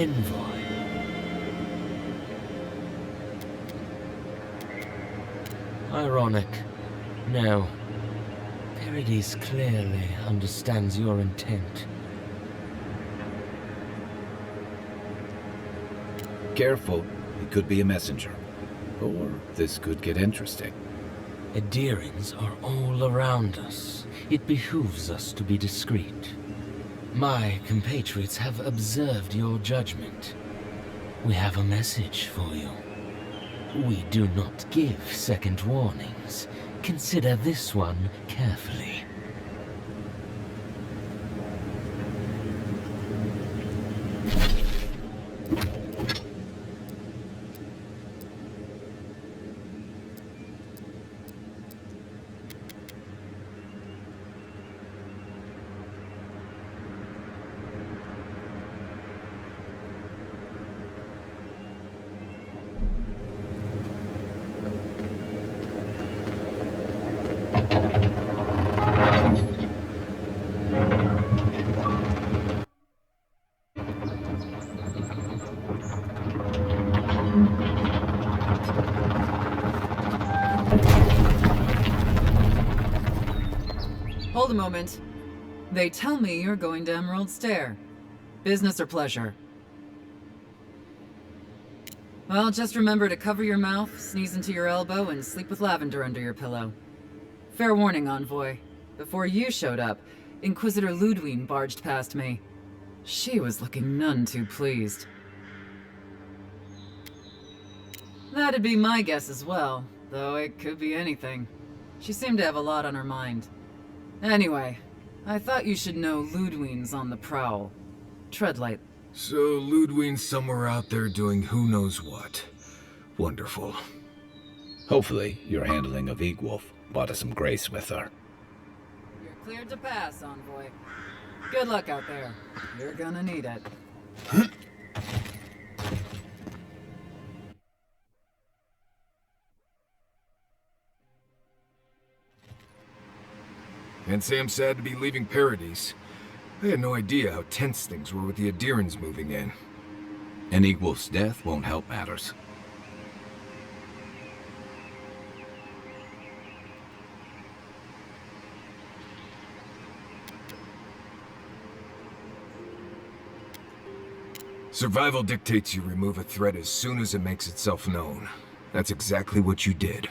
envoy. Ironic. No. Paradis clearly understands your intent. Careful, he could be a messenger. Or this could get interesting. Adherents are all around us. It behooves us to be discreet. My compatriots have observed your judgment. We have a message for you. We do not give second warnings. Consider this one carefully. Hold a moment. They tell me you're going to Emerald Stair. Business or pleasure? Well, just remember to cover your mouth, sneeze into your elbow, and sleep with lavender under your pillow. Fair warning, Envoy. Before you showed up, Inquisitor Ludwig barged past me. She was looking none too pleased. That'd be my guess as well, though it could be anything. She seemed to have a lot on her mind. Anyway, I thought you should know Ludwig's on the prowl. Tread light. So Ludwig's somewhere out there doing who knows what. Wonderful. Hopefully, your handling of Egwolf brought us some grace with her. You're cleared to pass, Envoy. Good luck out there. You're gonna need it. And Sam sad to be leaving Paradis. I had no idea how tense things were with the Adherents moving in. And Egwolf's death won't help matters. Survival dictates you remove a threat as soon as it makes itself known. That's exactly what you did.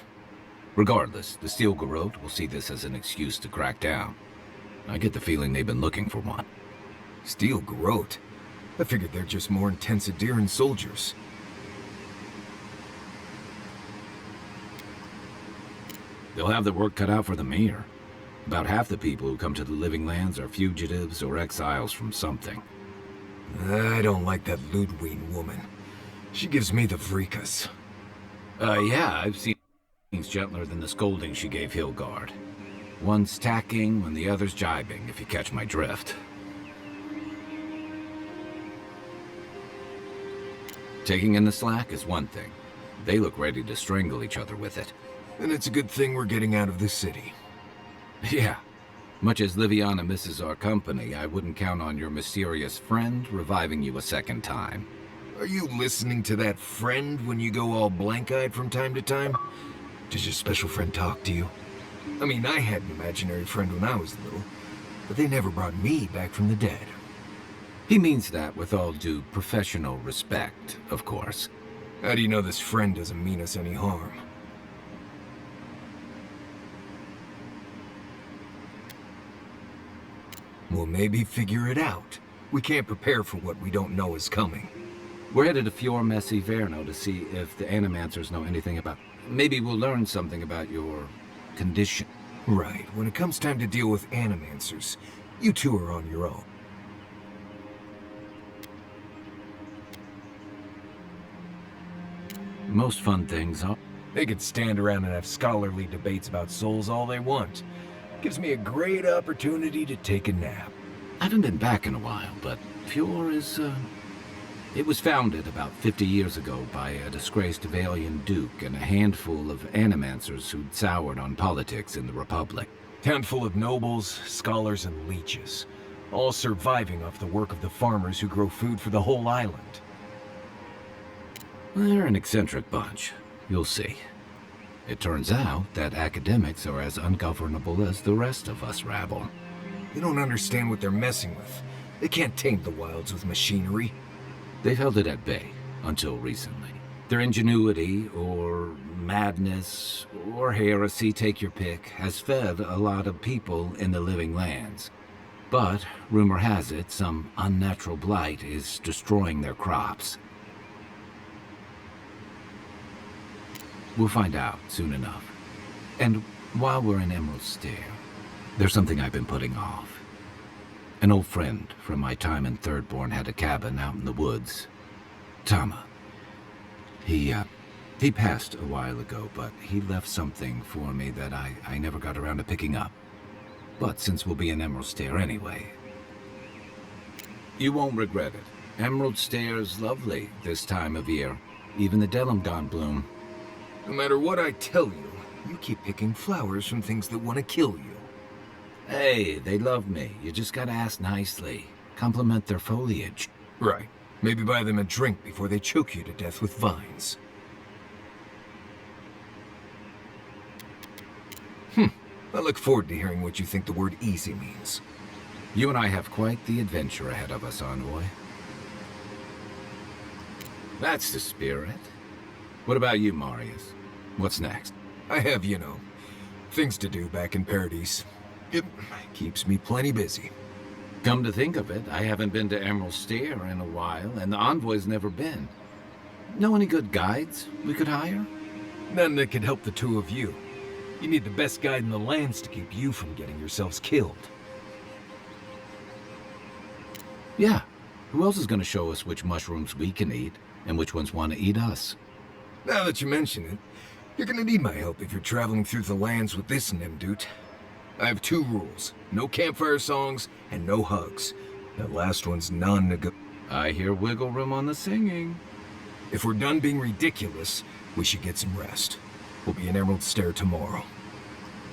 Regardless, the Steel Garrote will see this as an excuse to crack down. I get the feeling they've been looking for one. Steel Garrote? I figured they're just more intense Adherent soldiers. They'll have the work cut out for them here. About half the people who come to the Living Lands are fugitives or exiles from something. I don't like that Ludwig woman. She gives me the vreekas. Yeah, I've seen things gentler than the scolding she gave Hilgard. One's tacking when the other's jibing, if you catch my drift. Taking in the slack is one thing. They look ready to strangle each other with it. And it's a good thing we're getting out of this city. Yeah. Much as Liviana misses our company, I wouldn't count on your mysterious friend reviving you a second time. Are you listening to that friend when you go all blank-eyed from time to time? Does your special friend talk to you? I mean, I had an imaginary friend when I was little, but they never brought me back from the dead. He means that with all due professional respect, of course. How do you know this friend doesn't mean us any harm? Well, maybe figure it out. We can't prepare for what we don't know is coming. We're headed to Fior Messi Verno to see if the Animancers know anything about... Maybe we'll learn something about your condition. Right. When it comes time to deal with Animancers, you two are on your own. Most fun things are... They could stand around and have scholarly debates about souls all they want. Gives me a great opportunity to take a nap. I haven't been back in a while, but Fior is, It was founded about 50 years ago by a disgraced Avalian duke and a handful of Animancers who'd soured on politics in the Republic. Town full of nobles, scholars, and leeches. all surviving off the work of the farmers who grow food for the whole island. They're an eccentric bunch. You'll see. It turns out that academics are as ungovernable as the rest of us rabble. They don't understand what they're messing with. They can't tame the wilds with machinery. They've held it at bay, until recently. Their ingenuity, or madness, or heresy, take your pick, has fed a lot of people in the living lands. But, rumor has it, some unnatural blight is destroying their crops. We'll find out soon enough. And while we're in Emerald Stair, there's something I've been putting off. An old friend from my time in Thirdborn had a cabin out in the woods. Tama. He passed a while ago, but he left something for me that I never got around to picking up. But since we'll be in Emerald Stair anyway, you won't regret it. Emerald Stair's lovely this time of year. Even the Delimgon bloom. No matter what I tell you, you keep picking flowers from things that want to kill you. Hey, they love me. You just gotta ask nicely. Compliment their foliage. Right. Maybe buy them a drink before they choke you to death with vines. I look forward to hearing what you think the word easy means. You and I have quite the adventure ahead of us, Envoy. That's the spirit. What about you, Marius? What's next? I have, things to do back in Paradise. It keeps me plenty busy. Come to think of it, I haven't been to Emerald Stair in a while, and the Envoy's never been. Know any good guides we could hire? None that could help the two of you. You need the best guide in the lands to keep you from getting yourselves killed. Yeah. Who else is going to show us which mushrooms we can eat, and which ones want to eat us? Now that you mention it, you're gonna need my help if you're traveling through the lands with this Nimdude. I have 2 rules. No campfire songs, and no hugs. That last one's non-negotiable. I hear wiggle room on the singing. If we're done being ridiculous, we should get some rest. We'll be in Emerald Stair tomorrow.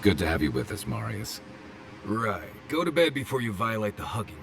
Good to have you with us, Marius. Right. Go to bed before you violate the hugging rule.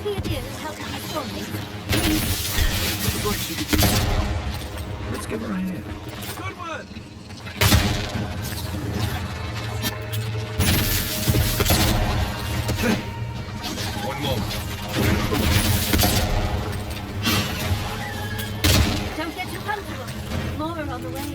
You'll be here to help me storm me. Let's give her a hand. Good one! One moment. Don't get too comfortable. More are on the way.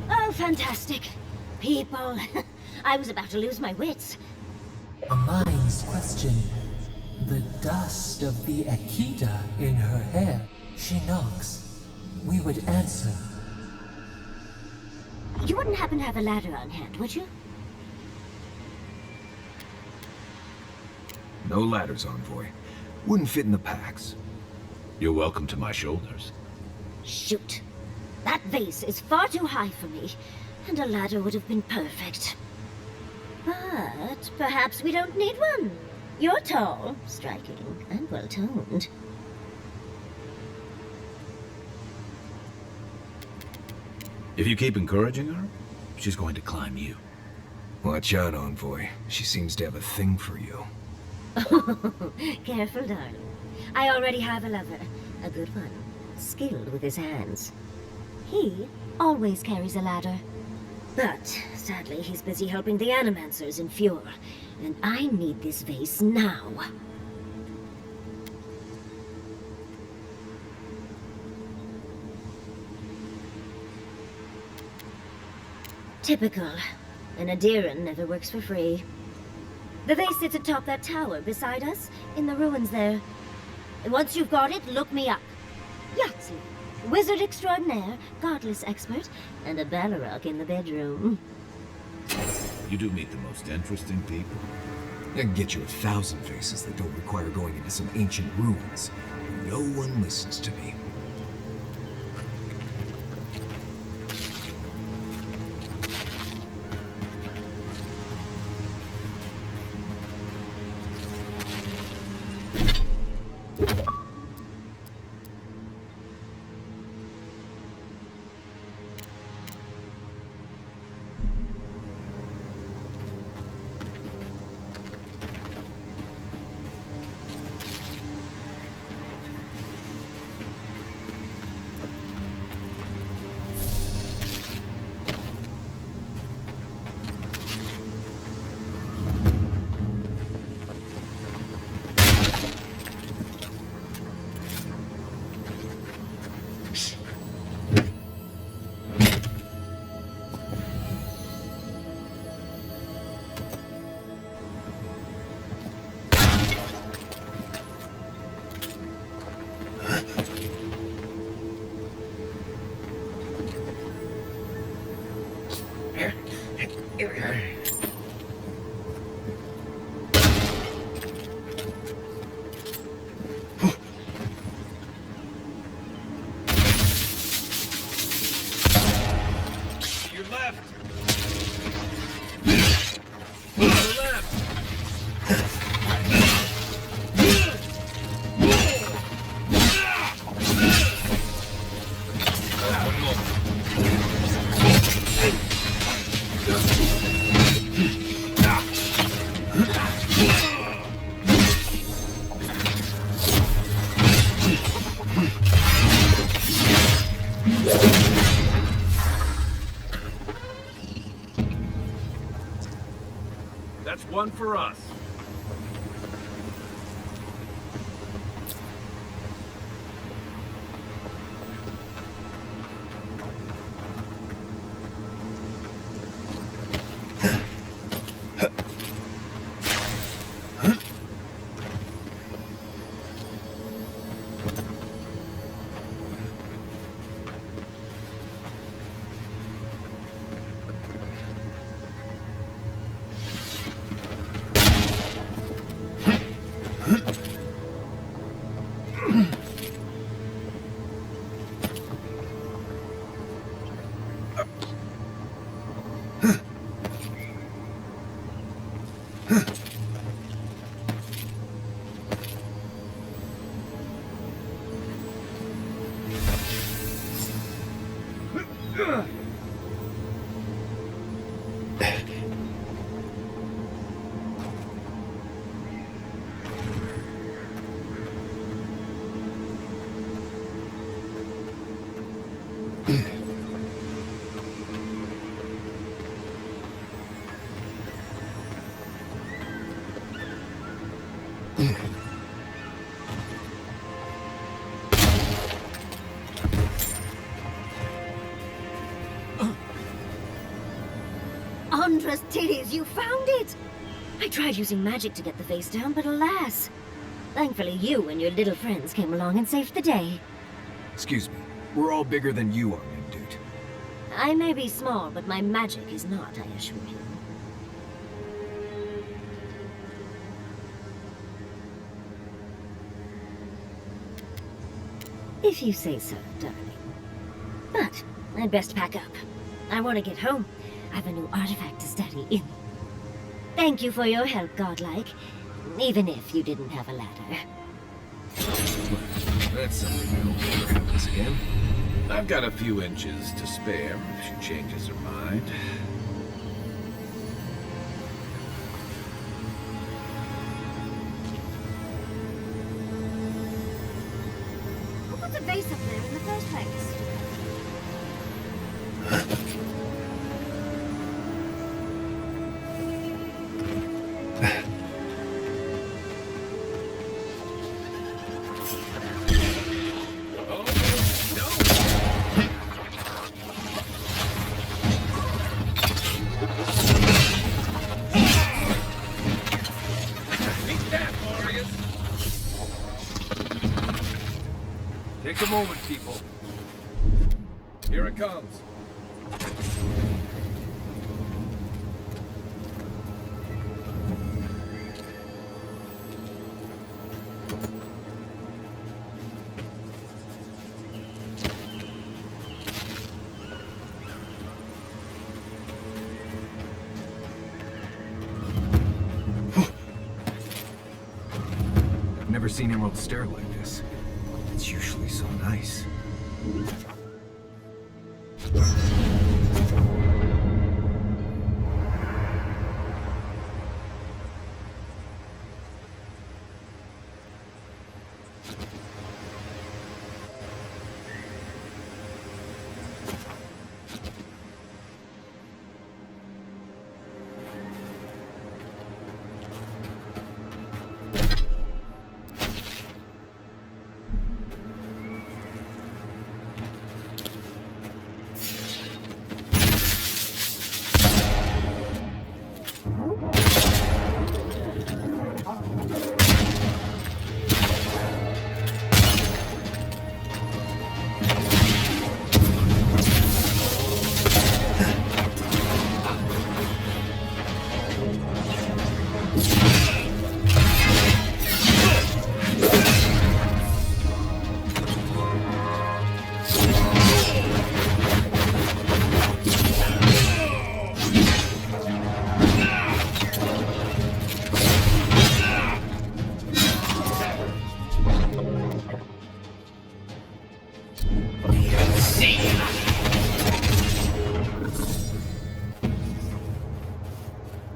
Oh, fantastic. People. I was about to lose my wits. A mind's question. The dust of the Akita in her hair. She knocks. We would answer. You wouldn't happen to have a ladder on hand, would you? No ladders, Envoy. Wouldn't fit in the packs. You're welcome to my shoulders. Shoot. That vase is far too high for me, and a ladder would have been perfect. But perhaps we don't need one. You're tall, striking, and well-toned. If you keep encouraging her, she's going to climb you. Watch out, Envoy. She seems to have a thing for you. Careful, darling. I already have a lover. A good one. Skilled with his hands. He always carries a ladder. But, sadly, he's busy helping the Animancers in Fjord. And I need this vase now. Typical. An Adiran never works for free. The vase sits atop that tower beside us, in the ruins there. And once you've got it, look me up. Yahtzee, wizard extraordinaire, godless expert, and a Balrog in the bedroom. You do meet the most interesting people. I can get you 1,000 faces that don't require going into some ancient ruins. No one listens to me. That's one for us. Andra's titties, you found it! I tried using magic to get the face down, but alas. Thankfully you and your little friends came along and saved the day. Excuse me. We're all bigger than you are, man, dude. I may be small, but my magic is not, I assure you. If you say so, darling. But I'd best pack up. I want to get home. I have a new artifact to study in. Thank you for your help, Godlike. Even if you didn't have a ladder. That's something that will never happens again. I've got a few inches to spare if she changes her mind. Who put the vase up there in the first place? Take a moment, people. Here it comes. I've never seen Emerald Stair like this. It's usually so nice.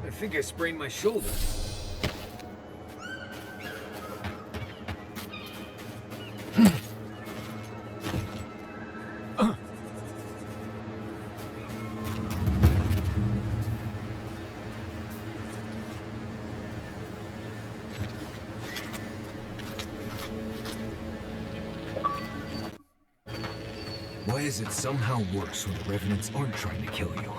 I think I sprained my shoulder. Why is it somehow worse when the Revenants aren't trying to kill you?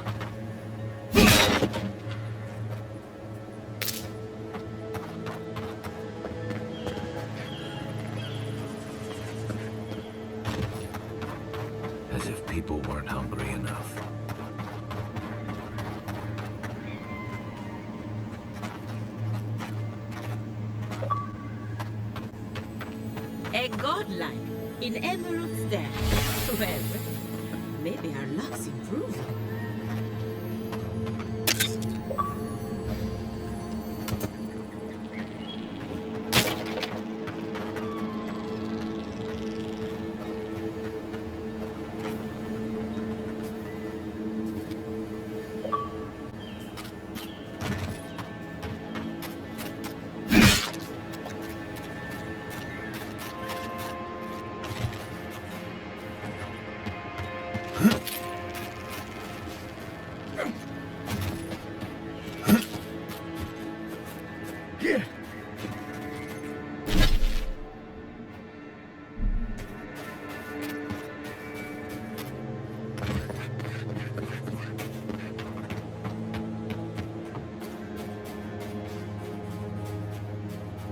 As if people weren't hungry enough. A godlike in Emerald Stair. Well, maybe our luck's improving.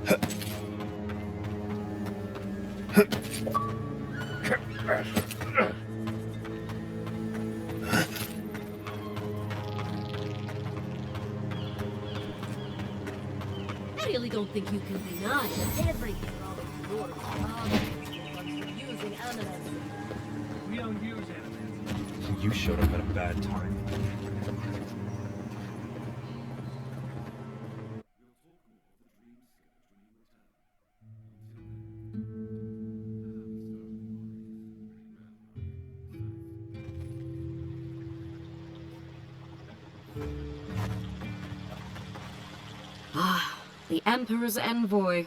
I really don't think you can deny that everything always yours. Using animals. We don't use animals. You showed up at a bad time. The Emperor's envoy.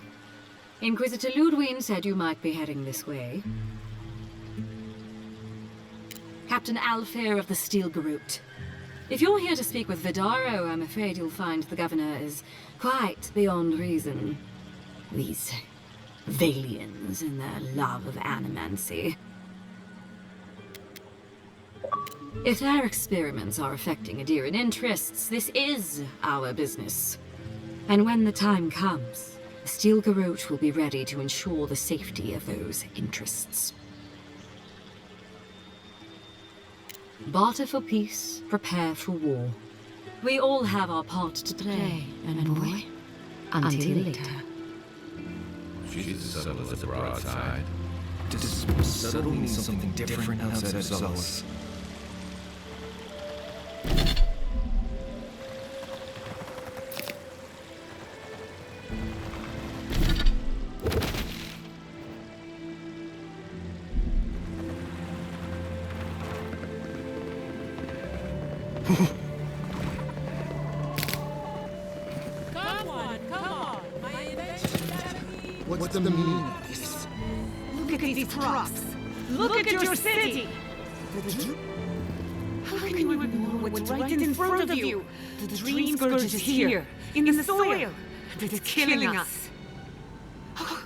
Inquisitor Ludwig said you might be heading this way. Captain Alfair of the Steel Garrote. If you're here to speak with Vidaro, I'm afraid you'll find the governor is quite beyond reason. These Valians and their love of animancy. If their experiments are affecting Adiran interests, this is our business. And when the time comes, the Steel Garrote will be ready to ensure the safety of those interests. Barter for peace, prepare for war. We all have our part to play, envoy. Until later. She's as subtle as a broadside. Does subtle mean something different outside of subtle? What's the meaning of this? Look at these trucks! Look at your city! How can you ignore what's right in front of you? The Dream Scourge is here, in the soil, and it's killing us. Oh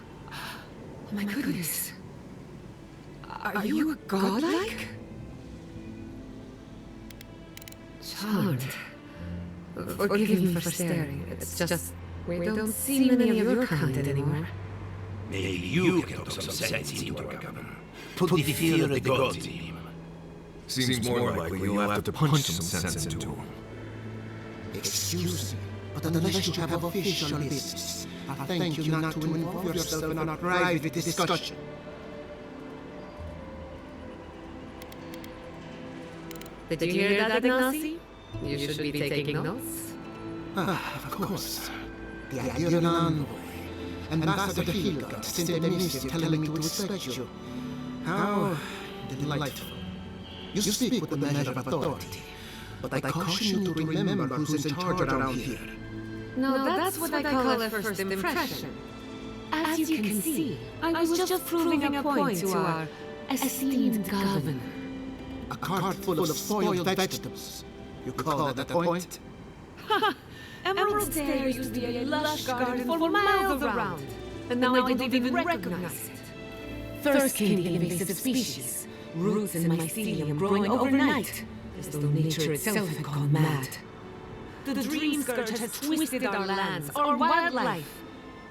my goodness. Are you a godlike? Child, forgive me for staring. It's just we don't see many of your kind anymore. Maybe you can talk some sense into our governor. Put the fear of the gods in him. Seems more likely you'll have to punch some sense into him. Excuse me, but unless you have official business, I thank you not to involve yourself in our private discussion. Did you hear that, Ignacy? You should be taking notes. Of course. The Adiran envoy, Ambassador Hildgard, sent a missive telling me to expect you. How delightful. You speak with the measure of authority, but I caution you to remember who's in charge around here. No, that's what I call a first impression. As you can see, I was just proving a point to our esteemed governor. A cart full of spoiled vegetables. You call that a point? Emerald Stair used to be a lush garden for miles around, and now I don't even recognize it. First came the invasive species, roots and mycelium growing overnight, as though nature itself had gone mad. The Dream Scourge has twisted our lands, our wildlife,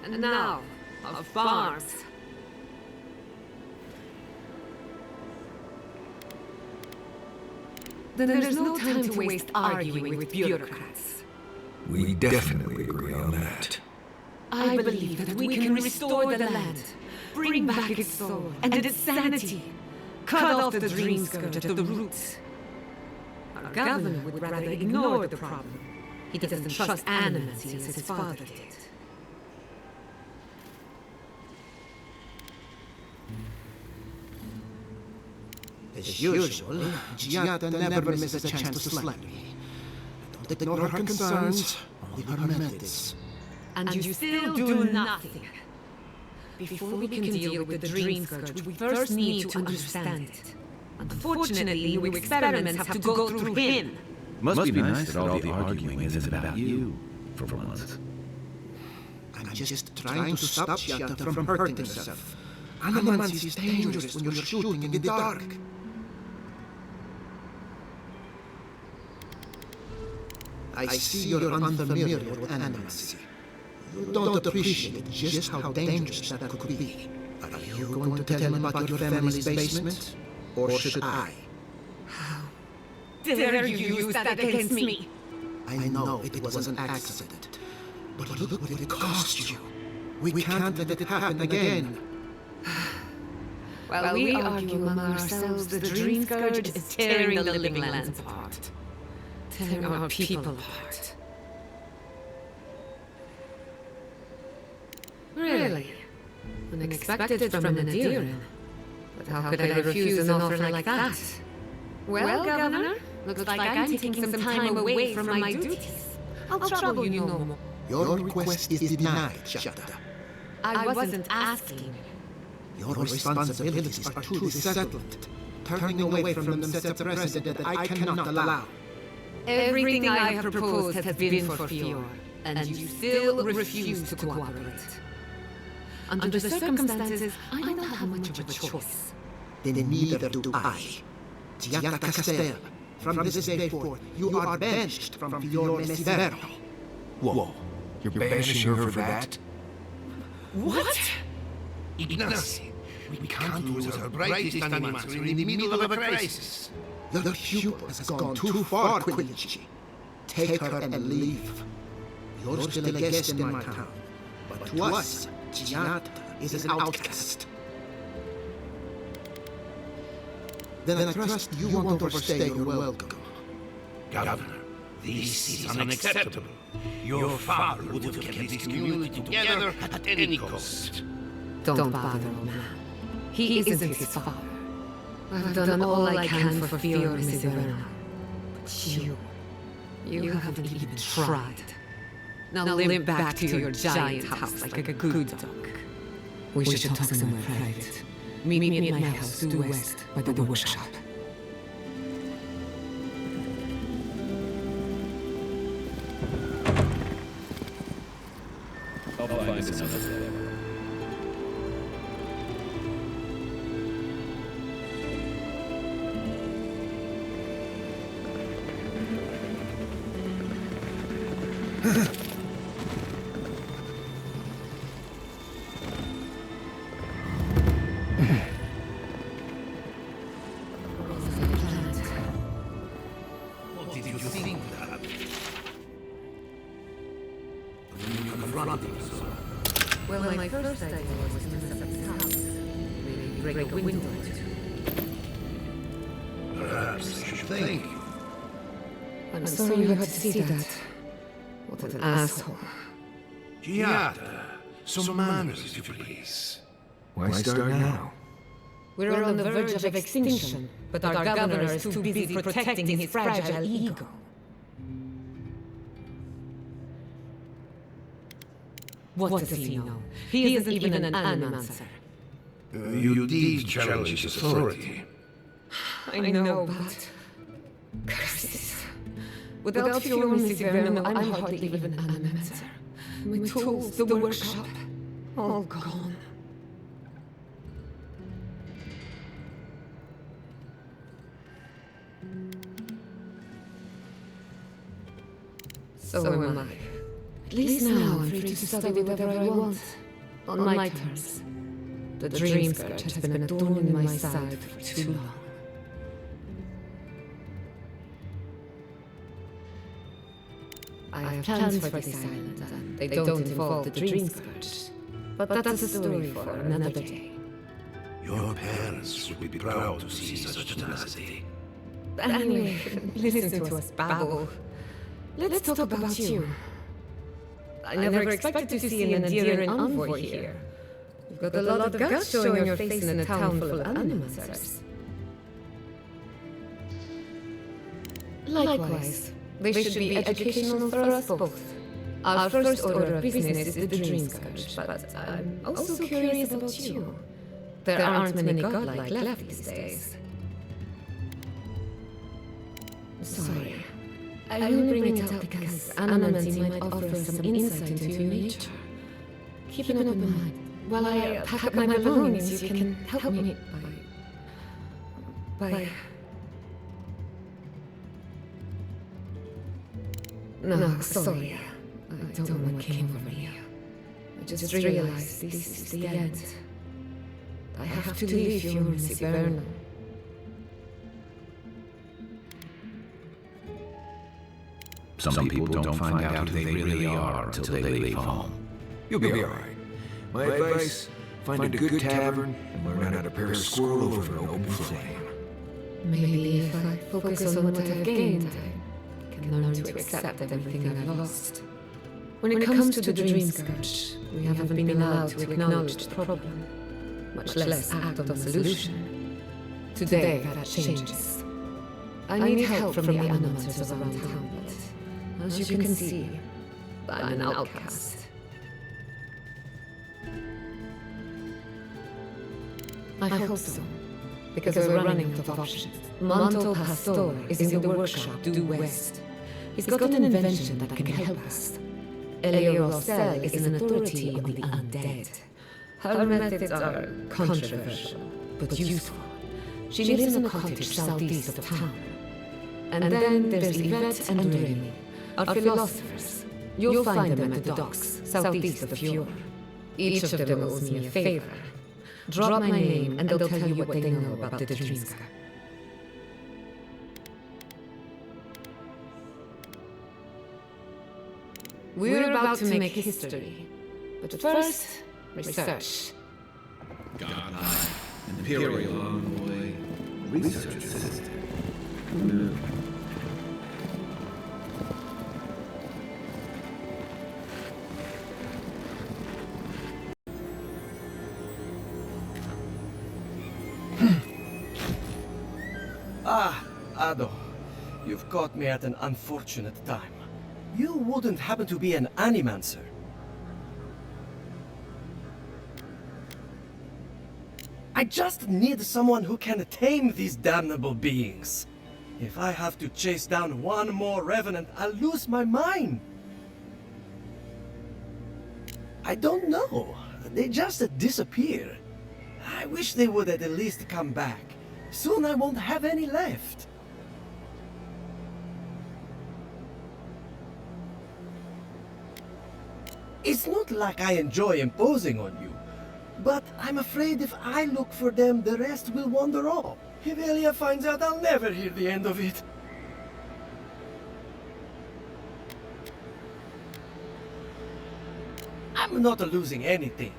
and now our farms. Then there's no time to waste arguing with bureaucrats. We definitely agree on that. I believe that we can restore the land, bring back its soul and its sanity, cut off the Dream Scourge at the roots. Our governor would rather ignore the problem. He doesn't trust animancy as his father did. As usual, Giada never misses a chance to slander me. Don't ignore her concerns, only her methods. And you still do nothing. Before we can deal with the Dream Scourge, we first need to understand it. Unfortunately, new experiments have to go through him. Must be nice that all the arguing isn't about you, for once. I'm just trying to stop Giada from hurting herself. Animancy is dangerous when you're shooting in the dark. I see you're unfamiliar with animancy. You don't appreciate just how dangerous that could be. Are you going to tell him about your family's basement? Or should I? Dare you use that against me? I know it was an accident. But look what it cost you. We can't let it happen again. While we argue among ourselves, the Dream Scourge is tearing the living lands apart. Tearing our people apart. Really? Unexpected from an Adiran. But how could I refuse an offer like that? Well, Governor, looks like I'm taking some time away from my duties. I'll trouble you no more. Your request is denied, Shada. I wasn't asking. Your responsibilities are too settled. Turning away from them sets a precedent that I cannot allow. Everything I have proposed has been for Fior, and you still refuse to cooperate. Under the circumstances, I don't have much of a choice. Then neither do I. Tiata Castel, from this day forth, you are banished from Fior Mesivero. Whoa, you're banishing her for that? What? Ignacy, we can't lose our brightest animator in the middle of a crisis. Your pupil has gone too far, Quilici. Take her and leave. You're still a guest in my town, but to us, Giata is an outcast. Then I trust you won't overstay your welcome. Governor, this is unacceptable. Your father would have kept this community together at any cost. Don't bother, old man. He isn't his father. I've done all I can for Fior Mesivero. But you haven't even tried. Now limp back to your giant house like a good dog. We should talk somewhere private. Meet me at my house due west by the workshop. I'll find another way. What did you think that? When you confronted him so? Well, my first idea was to mess up his house. Maybe break a window or two. Perhaps I should thank you. I'm sorry you had to see that. What an asshole. Giada, some manners, if you please. Why start now? We're on the verge of extinction, but our governor is too busy protecting his fragile ego. What does he know? He isn't even an animancer. You did challenge his authority. I know, but... curses. Without Fior Mesivero, I'm hardly even an animancer. My tools, the workshop, all gone. So am I. At least now I'm free to study whatever I want. On my terms. The Dream Scourge has been a thorn in my side for too long. I have plans for this island, and they don't involve the Dream Scourge. But that's a story for another day. Your parents would be proud to see such tenacity. Anyway, listen to us babble. Let's talk about you. I never expected to see an Adiran envoy here. You've got a lot of guts showing your face in a town full of animancers. Likewise, they should be educational for us both. Our first order of business is the Dream Scourge, but I'm also curious about you. There aren't many godlike left these days. Sorry. I only bring it out because animancy might offer us some insight into your nature. Keep an open mind. While I pack up my belongings, you can help me by... No, sorry. I don't know what came over me. just realized this is the end. I have to leave you, Missy Vernon. Some people don't find out who they really are until they leave home. You'll be alright. My advice, find a good tavern and learn how to pair a squirrel over an open flame. Maybe if I focus on what I've gained, I can learn to accept everything I've lost. When it comes to the Dream Scourge, we haven't been allowed to acknowledge the problem, much less act on the solution. Today, that changes. I need help from the animators around town, but as you can see, I'm an outcast. I hope so, because we're running out of options. Manto Pastor is in the workshop due west. He's got an invention that can help us. Elio Rossell is an authority on the undead. Her methods are controversial, but useful. She lives in a cottage southeast of town. And then there's Yvette and Remy, our philosophers. You'll find them at the docks, southeast of Fjord. Each of them owes me a favor. Drop my name and they'll tell you what they know about the Dreamscape. We're about to make history. But first, research. Godlike, Imperial Envoy, Research Assistant. Who knew? Ah, Ado. You've caught me at an unfortunate time. You wouldn't happen to be an animancer? I just need someone who can tame these damnable beings. If I have to chase down one more revenant, I'll lose my mind. I don't know. They just disappear. I wish they would at least come back. Soon I won't have any left. It's not like I enjoy imposing on you, but I'm afraid if I look for them, the rest will wander off. If Elia finds out, I'll never hear the end of it. I'm not losing anything.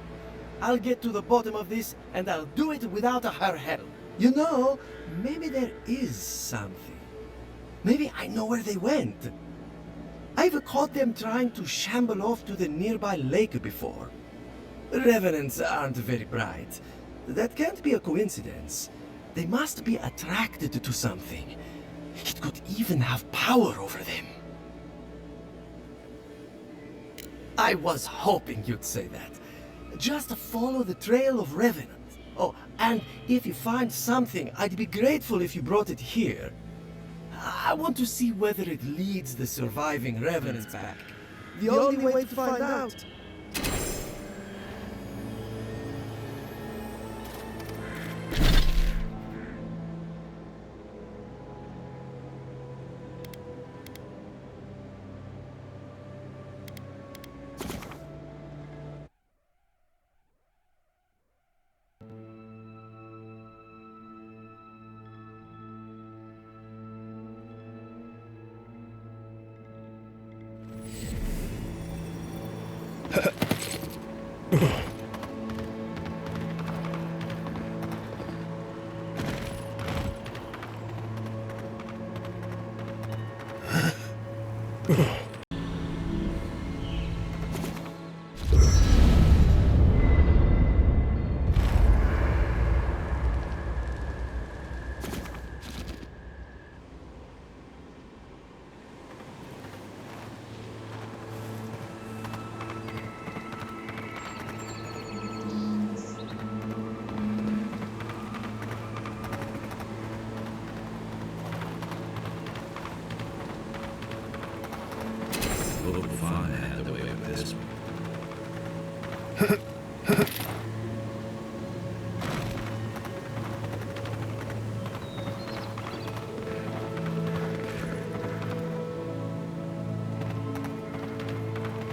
I'll get to the bottom of this, and I'll do it without her help. You know, maybe there is something. Maybe I know where they went. I've caught them trying to shamble off to the nearby lake before. Revenants aren't very bright. That can't be a coincidence. They must be attracted to something. It could even have power over them. I was hoping you'd say that. Just follow the trail of Revenant. Oh, and if you find something, I'd be grateful if you brought it here. I want to see whether it leads the surviving Revenants back. The only way to find out.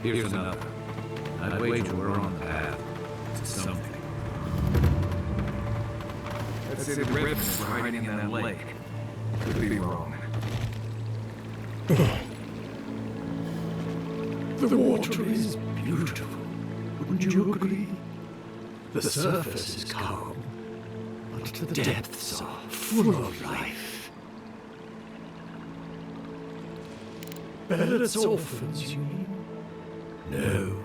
Here's another. I'd wager we're on the path to something. Let's say the revenants were hiding in that lake. Could be wrong. The water is beautiful, wouldn't you agree? The surface is calm, but the depths are full of life. Barrett's orphans, you mean? No,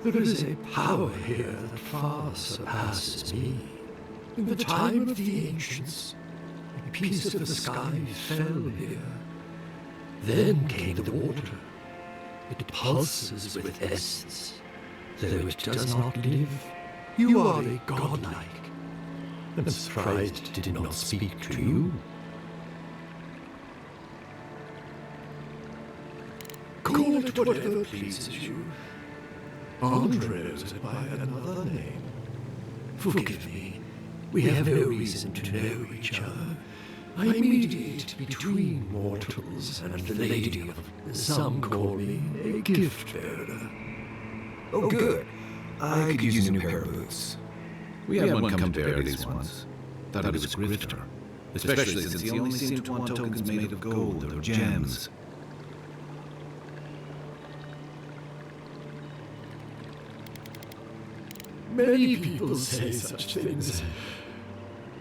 there is a power here that far surpasses me. In the time of the ancients, a piece of the sky fell here. Then came the water. It pulses with essence, though it does not live. You are a godlike. I'm surprised it did not speak to you. Call it whatever pleases you. Andre knows it by another name. Forgive me, we have no reason to know each other. I mediate between mortals and the lady of... Some call me a gift bearer. Oh, good. I could use a new pair of boots. We had one come to bear these once. Thought it was a grifter. Especially since he only seemed to want tokens made of gold or gems. Many people say such things.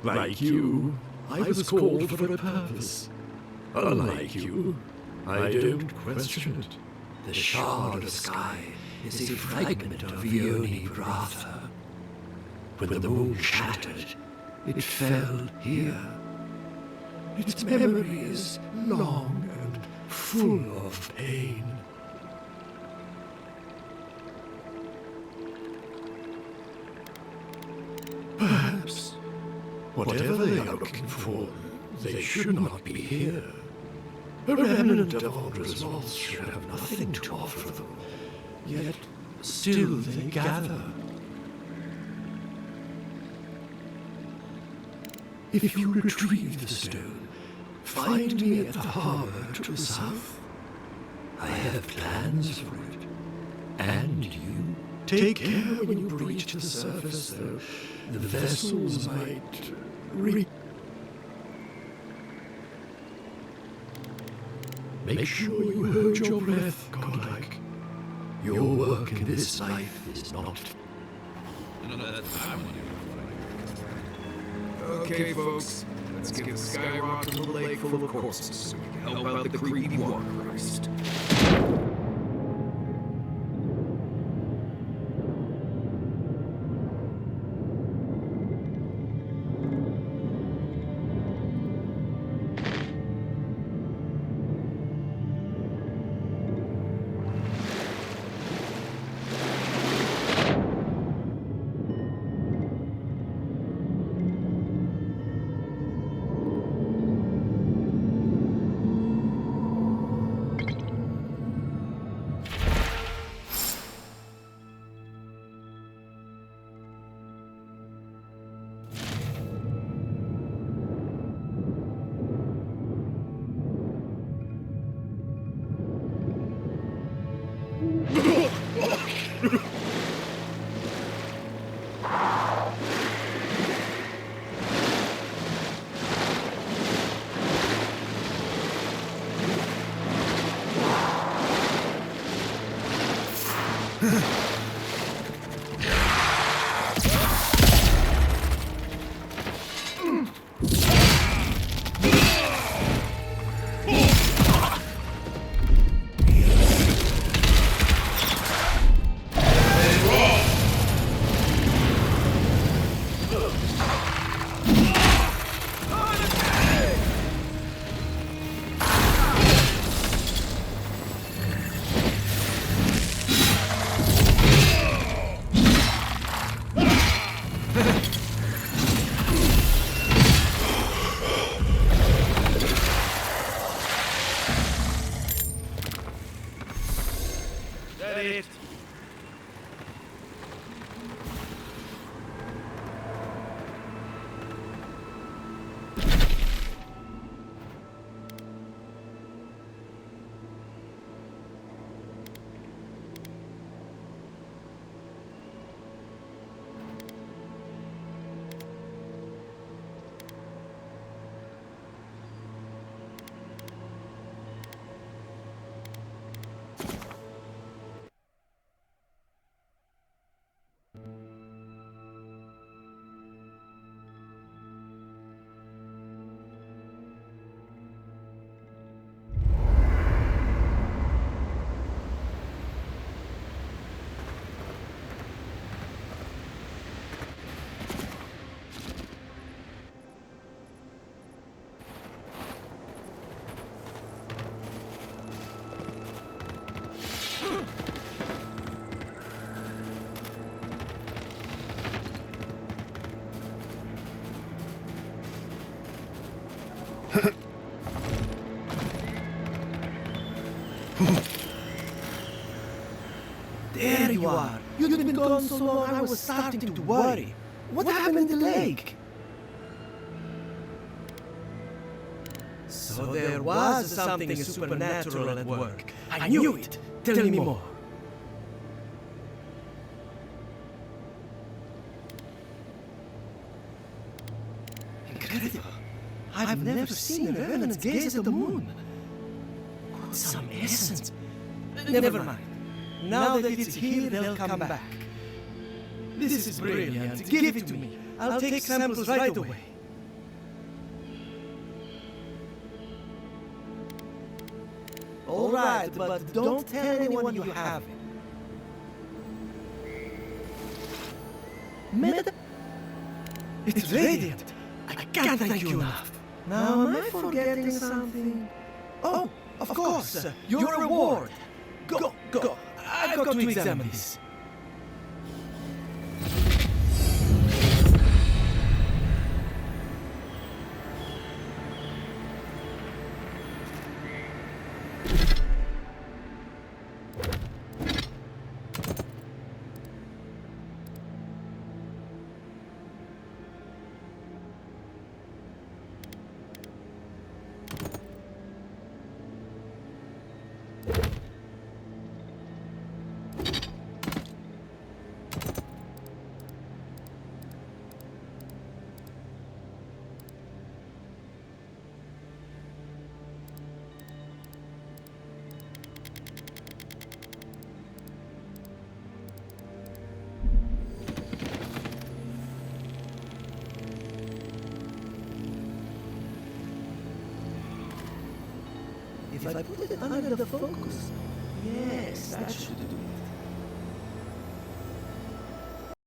Like you, I was called for a purpose. Unlike you, I don't question it. The shard of sky is a fragment of Ione Brata. When the moon shattered, it fell here. Its memory is long and full of pain. Perhaps, whatever they are looking for, they should not be here. A remnant of old resolves should have nothing to offer them, yet still they gather. If you retrieve the stone, find me at the harbor to the south. I have plans for it. And you, take care when you breach the surface, though the vessels might Make sure you hold your breath, godlike. Your work in this life is not... Okay, folks. Let's get the Skyrock to the lake full of corpses so we can help out the creepy water priest. There you are. You'd been gone so long I was starting to worry. What happened in the lake? So there was something supernatural at work. I knew it. Tell me more. Incredible. I've never seen a revenant gaze at the moon. Got some essence. Never mind. Now that it's here, they'll come back. This is brilliant. Give it to me. I'll take samples right away. All right, but don't tell anyone you have it. It's radiant. I can't thank you enough. Now, am I forgetting something? Oh, of course. Your reward. Go. I've got to examine this. If I put it under the focus, yes, that should do it.